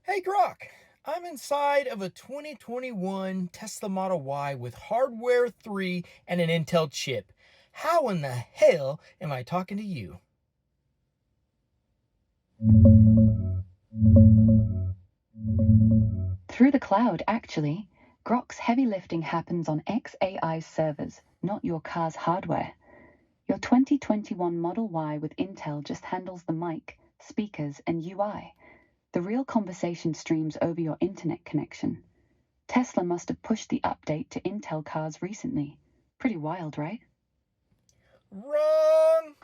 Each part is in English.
Hey Grok, I'm inside of a 2021 Tesla Model Y with hardware 3 and an Intel chip. How in the hell am I talking to you? Through the cloud, actually. Grok's heavy lifting happens on XAI's servers, not your car's hardware. Your 2021 Model Y with Intel just handles the mic, speakers, and UI. The real conversation streams over your internet connection. Tesla must have pushed the update to Intel cars recently. Pretty wild, right? Wrong!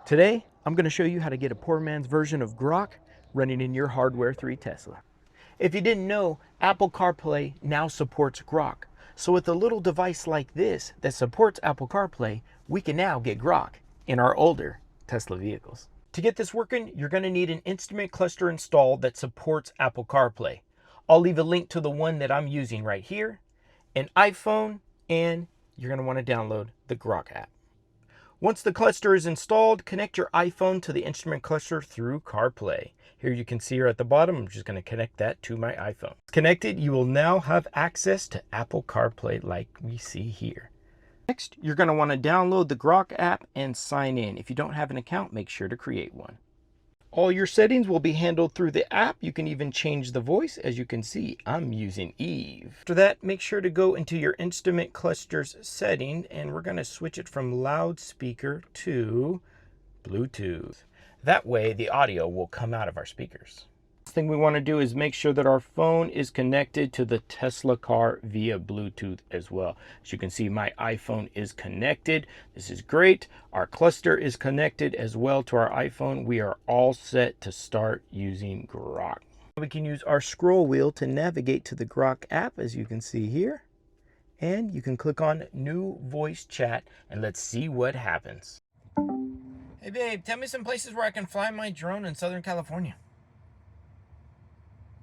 Today, I'm going to show you how to get a poor man's version of Grok running in your hardware 3 Tesla. If you didn't know, Apple CarPlay now supports Grok. So with a little device like this that supports Apple CarPlay, we can now get Grok in our older Tesla vehicles. To get this working, you're going to need an instrument cluster installed that supports Apple CarPlay. I'll leave a link to the one that I'm using right here, an iPhone, and you're going to want to download the Grok app. Once the cluster is installed, connect your iPhone to the instrument cluster through CarPlay. Here you can see here at the bottom, I'm just going to connect that to my iPhone. Connected, you will now have access to Apple CarPlay like we see here. Next, you're going to want to download the Grok app and sign in. If you don't have an account, make sure to create one. All your settings will be handled through the app. You can even change the voice. As you can see, I'm using Eve. After that, make sure to go into your instrument clusters setting, and we're going to switch it from loudspeaker to Bluetooth. That way, the audio will come out of our speakers. Next thing we want to do is make sure that our phone is connected to the Tesla car via Bluetooth as well. As you can see, my iPhone is connected. This is great. Our cluster is connected as well to our iPhone. We are all set to start using Grok. We can use our scroll wheel to navigate to the Grok app, as you can see here. And you can click on New Voice Chat, and let's see what happens. Hey babe, tell me some places where I can fly my drone in Southern California.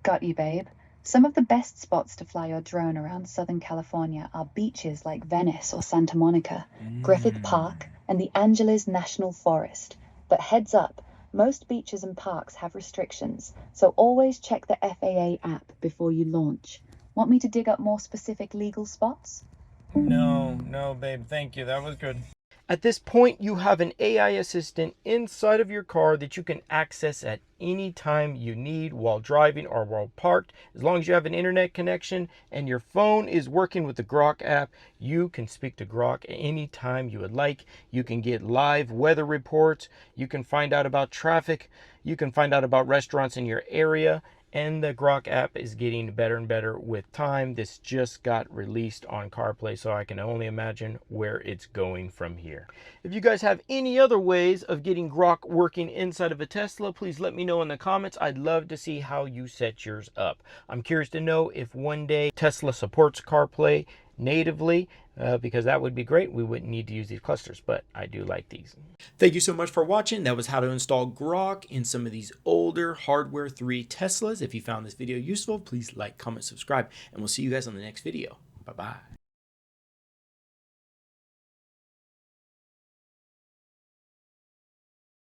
Got you, babe. Some of the best spots to fly your drone around Southern California are beaches like Venice or Santa Monica, Griffith Park, and the Angeles National Forest. But heads up, most beaches and parks have restrictions, so always check the FAA app before you launch. Want me to dig up more specific legal spots? No, babe, thank you. That was good. At this point, you have an AI assistant inside of your car that you can access at any time you need while driving or while parked. As long as you have an internet connection and your phone is working with the Grok app, you can speak to Grok any time you would like. You can get live weather reports. You can find out about traffic. You can find out about restaurants in your area. And the Grok app is getting better and better with time. This just got released on CarPlay, so I can only imagine where it's going from here. If you guys have any other ways of getting Grok working inside of a Tesla, please let me know in the comments. I'd love to see how you set yours up. I'm curious to know if one day Tesla supports CarPlay natively, because that would be great. We wouldn't need to use these clusters, but I do like these. Thank you so much for watching. That was how to install Grok in some of these older hardware 3 Teslas. If you found this video useful, please like, comment, subscribe, and we'll see you guys on the next video. Bye-bye.